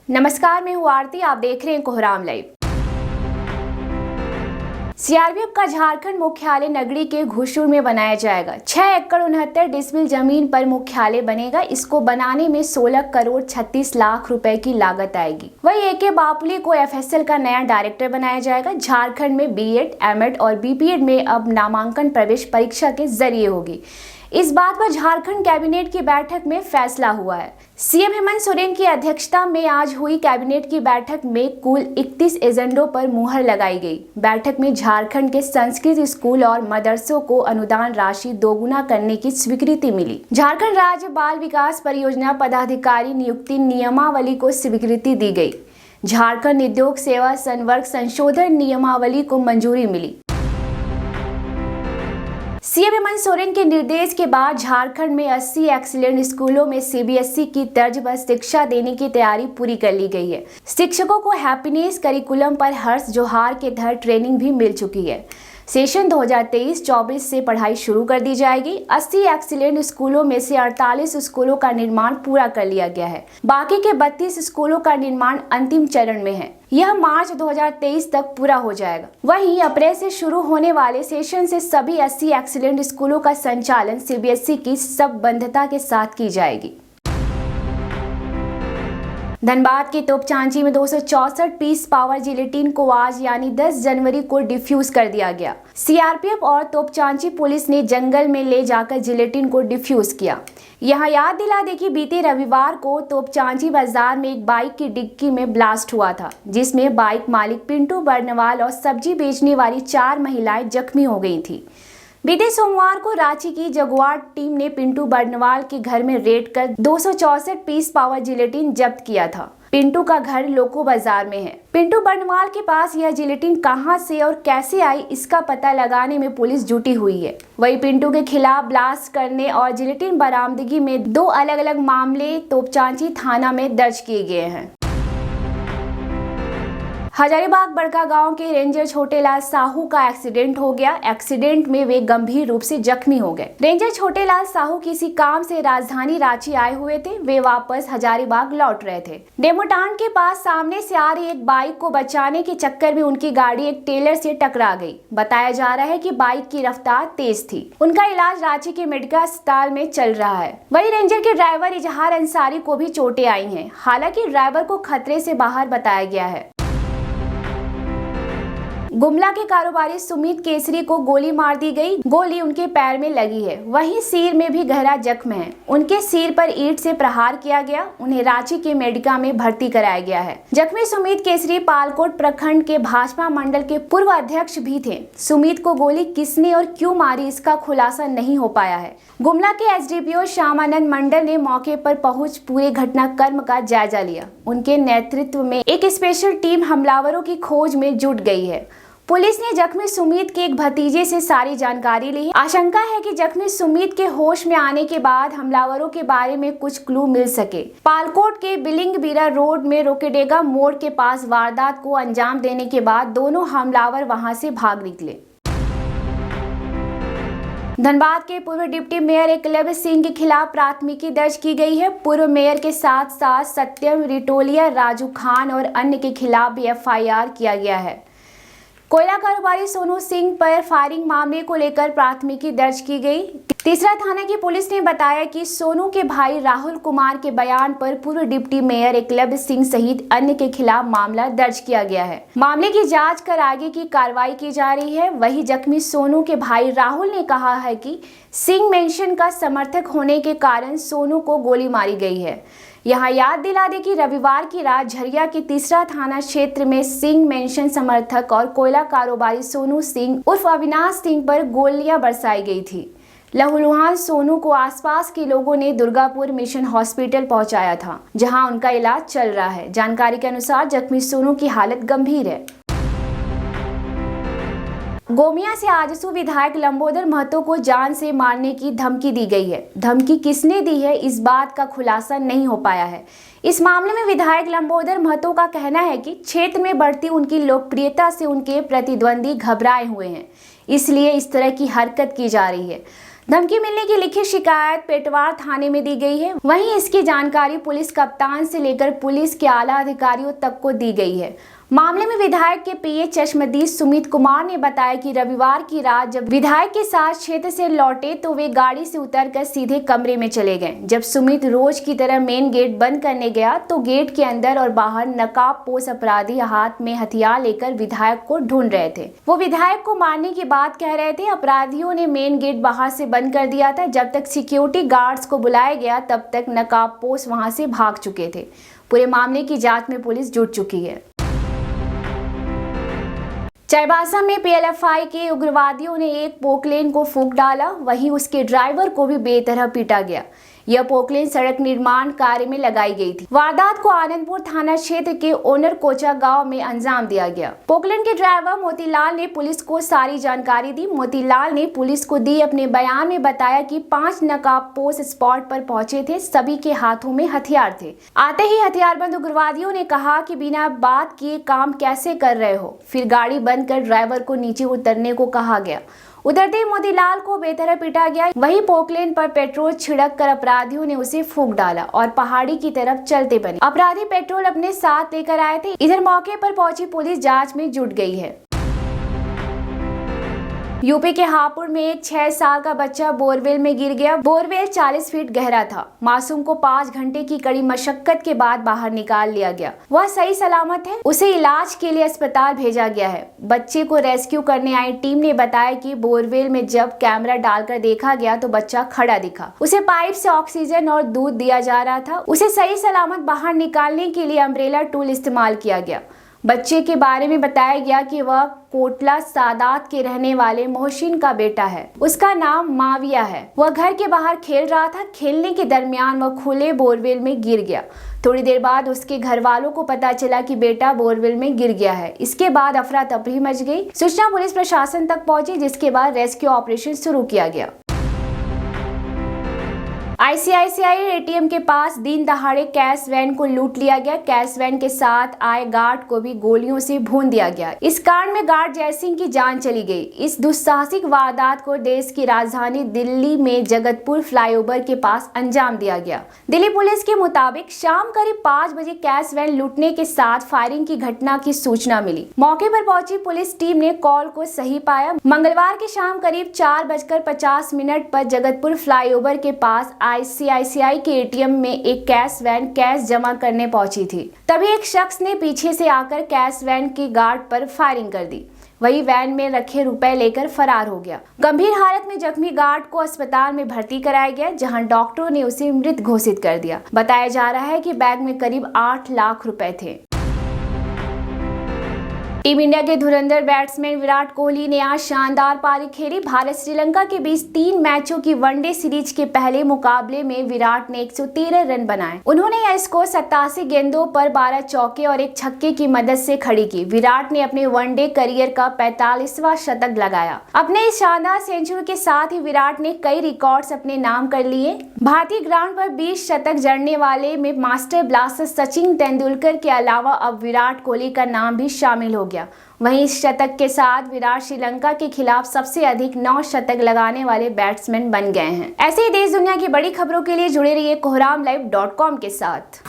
नमस्कार, मैं हूँ आरती। आप देख रहे हैं कोहराम लाइव। सीआरपीएफ का झारखंड मुख्यालय नगरी के घुसूर में बनाया जाएगा। 6 एकड़ 69 डिसमिल जमीन पर मुख्यालय बनेगा। इसको बनाने में 16 करोड़ 36 लाख रुपए की लागत आएगी। वही एके बापुले को एफएसएल का नया डायरेक्टर बनाया जाएगा। झारखंड में बीएड, एमएड और बीपीएड में अब नामांकन प्रवेश परीक्षा के जरिए होगी। इस बात पर झारखंड कैबिनेट की बैठक में फैसला हुआ है। सीएम हेमंत सोरेन की अध्यक्षता में आज हुई कैबिनेट की बैठक में कुल 31 एजेंडों पर मुहर लगाई गई। बैठक में झारखंड के संस्कृत स्कूल और मदरसों को अनुदान राशि दोगुना करने की स्वीकृति मिली। झारखंड राज्य बाल विकास परियोजना पदाधिकारी नियुक्ति नियमावली को स्वीकृति दी गई। झारखंड उद्योग सेवा संवर्ग संशोधन नियमावली को मंजूरी मिली। सीएम हेमंत सोरेन के निर्देश के बाद झारखंड में 80 एक्सीलेंट स्कूलों में सीबीएसई की तर्ज पर शिक्षा देने की तैयारी पूरी कर ली गई है। शिक्षकों को हैप्पीनेस करिकुलम पर हर्ष जोहार के तहत ट्रेनिंग भी मिल चुकी है। सेशन 2023-24 से पढ़ाई शुरू कर दी जाएगी। 80 एक्सीलेंट स्कूलों में से 48 स्कूलों का निर्माण पूरा कर लिया गया है। बाकी के 32 स्कूलों का निर्माण अंतिम चरण में है। यह मार्च 2023 तक पूरा हो जाएगा। वहीं अप्रैल से शुरू होने वाले सेशन से सभी 80 एक्सीलेंट स्कूलों का संचालन सीबीएसई की संबद्धता के साथ की जाएगी। धनबाद के तोपचांची में 264 पीस पावर जिलेटिन को आज यानी 10 जनवरी को डिफ्यूज कर दिया गया। सीआरपीएफ और तोपचांची पुलिस ने जंगल में ले जाकर जिलेटिन को डिफ्यूज किया। यहाँ याद दिला दे कि बीते रविवार को तोपचांची बाजार में एक बाइक की डिक्की में ब्लास्ट हुआ था, जिसमें बाइक मालिक पिंटू बर्नवाल और सब्जी बेचने वाली 4 महिलाएं जख्मी हो गई थी। बीते सोमवार को रांची की जगुआर टीम ने पिंटू बर्नवाल के घर में रेड कर 264 पीस पावर जिलेटिन जब्त किया था। पिंटू का घर लोको बाजार में है। पिंटू बर्नवाल के पास यह जिलेटिन कहां से और कैसे आई, इसका पता लगाने में पुलिस जुटी हुई है। वही पिंटू के खिलाफ ब्लास्ट करने और जिलेटिन बरामदगी में 2 अलग-अलग मामले तोपचांची थाना में दर्ज किए गए हैं। हजारीबाग बड़का गांव के रेंजर छोटेलाल साहू का एक्सीडेंट हो गया। एक्सीडेंट में वे गंभीर रूप से जख्मी हो गए। रेंजर छोटेलाल साहू किसी काम से राजधानी रांची आए हुए थे। वे वापस हजारीबाग लौट रहे थे। डेमोटान के पास सामने से आ रही एक बाइक को बचाने के चक्कर में उनकी गाड़ी एक टेलर से टकरा गई। बताया जा रहा है कि बाइक की रफ्तार तेज थी। उनका इलाज रांची के मेडिकल अस्पताल में चल रहा है। वही रेंजर के ड्राइवर इजहार अंसारी को भी चोटें आई हैं। हालांकि ड्राइवर को खतरे से बाहर बताया गया है। गुमला के कारोबारी सुमित केसरी को गोली मार दी गई। गोली उनके पैर में लगी है। वहीं सिर में भी गहरा जख्म है। उनके सिर पर ईंट से प्रहार किया गया। उन्हें रांची के मेडिका में भर्ती कराया गया है। जख्मी सुमित केसरी पालकोट प्रखंड के भाजपा मंडल के पूर्व अध्यक्ष भी थे। सुमित को गोली किसने और क्यों मारी, इसका खुलासा नहीं हो पाया है। गुमला के एसडीपीओ श्यामानंद मंडल ने मौके पर पहुंच पूरे घटनाक्रम का जायजा लिया। उनके नेतृत्व में एक स्पेशल टीम हमलावरों की खोज में जुट गई है। पुलिस ने जख्मी सुमित के एक भतीजे से सारी जानकारी ली है। आशंका है कि जख्मी सुमित के होश में आने के बाद हमलावरों के बारे में कुछ क्लू मिल सके। पालकोट के बिलिंगबीरा रोड में रोकेडेगा मोड़ के पास वारदात को अंजाम देने के बाद दोनों हमलावर वहां से भाग निकले। धनबाद के पूर्व डिप्टी मेयर एकलव्य सिंह के खिलाफ प्राथमिकी दर्ज की गई है। पूर्व मेयर के साथ साथ सत्यम रिटोलिया, राजू खान और अन्य के खिलाफ भी एफआईआर किया गया है। कोयला कारोबारी सोनू सिंह पर फायरिंग मामले को लेकर प्राथमिकी दर्ज की गई। तीसरा थाना की पुलिस ने बताया कि सोनू के भाई राहुल कुमार के बयान पर पूर्व डिप्टी मेयर एकलव्य सिंह सहित अन्य के खिलाफ मामला दर्ज किया गया है। मामले की जांच कर आगे की कार्रवाई की जा रही है। वहीं जख्मी सोनू के भाई राहुल ने कहा है कि सिंह मेंशन का समर्थक होने के कारण सोनू को गोली मारी गई है। यहाँ याद दिला दे कि रविवार की रात झरिया के तीसरा थाना क्षेत्र में सिंह मेंशन समर्थक और कोयला कारोबारी सोनू सिंह उर्फ अविनाश सिंह पर गोलियां बरसाई गई थी। लहूलुहान सोनू को आसपास के लोगों ने दुर्गापुर मिशन हॉस्पिटल पहुंचाया था, जहां उनका इलाज चल रहा है। जानकारी के अनुसार जख्मी सोनू की हालत गंभीर है। गोमिया से आजसू विधायक लंबोदर महतो को जान से मारने की धमकी दी गई है। धमकी किसने दी है, इस बात का खुलासा नहीं हो पाया है। इस मामले में विधायक लंबोदर महतो का कहना है कि क्षेत्र में बढ़ती उनकी लोकप्रियता से उनके प्रतिद्वंदी घबराए हुए हैं, इसलिए इस तरह की हरकत की जा रही है। धमकी मिलने की लिखित शिकायत पेटवार थाने में दी गई है। वहीं इसकी जानकारी पुलिस कप्तान से लेकर पुलिस के आला अधिकारियों तक को दी गई है। मामले में विधायक के पीए चश्मदीद सुमित कुमार ने बताया कि रविवार की रात जब विधायक के साथ क्षेत्र से लौटे तो वे गाड़ी से उतरकर सीधे कमरे में चले गए। जब सुमित रोज की तरह मेन गेट बंद करने गया तो गेट के अंदर और बाहर नकाबपोश अपराधी हाथ में हथियार लेकर विधायक को ढूंढ रहे थे। वो विधायक को मारने की बात कह रहे थे। अपराधियों ने मेन गेट बाहर से बंद कर दिया था। जब तक सिक्योरिटी गार्ड्स को बुलाया गया तब तक नकाबपोश वहां से भाग चुके थे। पूरे मामले की जांच में पुलिस जुट चुकी है। चाईबासा में पीएलएफआई के उग्रवादियों ने एक पोकलेन को फूंक डाला, वहीं उसके ड्राइवर को भी बेतरह पीटा गया। यह पोकलेन सड़क निर्माण कार्य में लगाई गई थी। वारदात को आनंदपुर थाना क्षेत्र के ओनर कोचा गांव में अंजाम दिया गया। पोकलेन के ड्राइवर मोतीलाल ने पुलिस को सारी जानकारी दी। मोतीलाल ने पुलिस को दी अपने बयान में बताया कि 5 नकाबपोश स्पॉट पर पहुंचे थे। सभी के हाथों में हथियार थे। आते ही हथियारबंद उग्रवादियों ने कहा कि बिना बात किए काम कैसे कर रहे हो। फिर गाड़ी बंद कर ड्राइवर को नीचे उतरने को कहा गया। उतरते ही मोतीलाल को बेतरह पीटा गया। वहीं पोकलेन पर पेट्रोल छिड़क कर अपराधियों ने उसे फूंक डाला और पहाड़ी की तरफ चलते बने। अपराधी पेट्रोल अपने साथ लेकर आए थे। इधर मौके पर पहुंची पुलिस जांच में जुट गई है। यूपी के हापुड़ में एक 6 साल का बच्चा बोरवेल में गिर गया। बोरवेल 40 फीट गहरा था। मासूम को 5 घंटे की कड़ी मशक्कत के बाद बाहर निकाल लिया गया। वह सही सलामत है। उसे इलाज के लिए अस्पताल भेजा गया है। बच्चे को रेस्क्यू करने आई टीम ने बताया कि बोरवेल में जब कैमरा डालकर देखा गया तो बच्चा खड़ा दिखा। उसे पाइप से ऑक्सीजन और दूध दिया जा रहा था। उसे सही सलामत बाहर निकालने के लिए अम्ब्रेला टूल इस्तेमाल किया गया। बच्चे के बारे में बताया गया कि वह कोटला सादात के रहने वाले मोहसिन का बेटा है। उसका नाम माविया है। वह घर के बाहर खेल रहा था। खेलने के दरमियान वह खुले बोरवेल में गिर गया। थोड़ी देर बाद उसके घर वालों को पता चला कि बेटा बोरवेल में गिर गया है। इसके बाद अफरा तफरी मच गई। सूचना पुलिस प्रशासन तक पहुंची, जिसके बाद रेस्क्यू ऑपरेशन शुरू किया गया। आईसीआईसीआई एटीएम के पास दिन दहाड़े कैश वैन को लूट लिया गया। कैश वैन के साथ आए गार्ड को भी गोलियों से भून दिया गया। इस कांड में गार्ड जयसिंह की जान चली गई। इस दुस्साहसिक वारदात को देश की राजधानी दिल्ली में जगतपुर फ्लाईओवर के पास अंजाम दिया गया। दिल्ली पुलिस के मुताबिक शाम करीब 5 बजे कैश वैन लूटने के साथ फायरिंग की घटना की सूचना मिली। मौके पर पहुंची पुलिस टीम ने कॉल को सही पाया। मंगलवार की शाम करीब 4:50 पर जगतपुर फ्लाईओवर के पास आईसीआईसीआई के एटीएम में एक कैश वैन कैश जमा करने पहुंची थी। तभी एक शख्स ने पीछे से आकर कैश वैन के गार्ड पर फायरिंग कर दी। वही वैन में रखे रुपए लेकर फरार हो गया। गंभीर हालत में जख्मी गार्ड को अस्पताल में भर्ती कराया गया, जहां डॉक्टरों ने उसे मृत घोषित कर दिया। बताया जा रहा है कि बैग में करीब 8 लाख रुपए थे। टीम इंडिया के धुरंधर बैट्समैन विराट कोहली ने आज शानदार पारी खेली। भारत श्रीलंका के बीच 3 मैचों की वनडे सीरीज के पहले मुकाबले में विराट ने 113 रन बनाए। उन्होंने यह स्कोर 87 गेंदों पर 12 चौके और एक छक्के की मदद से खड़ी की। विराट ने अपने वनडे करियर का 45वां शतक लगाया। अपने इस शानदार सेंचुरी के साथ ही विराट ने कई रिकॉर्ड्स अपने नाम कर लिए। भारतीय ग्राउंड पर 20 शतक जड़ने वाले में मास्टर ब्लास्टर सचिन तेंदुलकर के अलावा अब विराट कोहली का नाम भी शामिल हो गया। वहीं इस शतक के साथ विराट श्रीलंका के खिलाफ सबसे अधिक 9 शतक लगाने वाले बैट्समैन बन गए हैं। ऐसे ही देश दुनिया की बड़ी खबरों के लिए जुड़े रहिए कोहरामलाइव.com के साथ।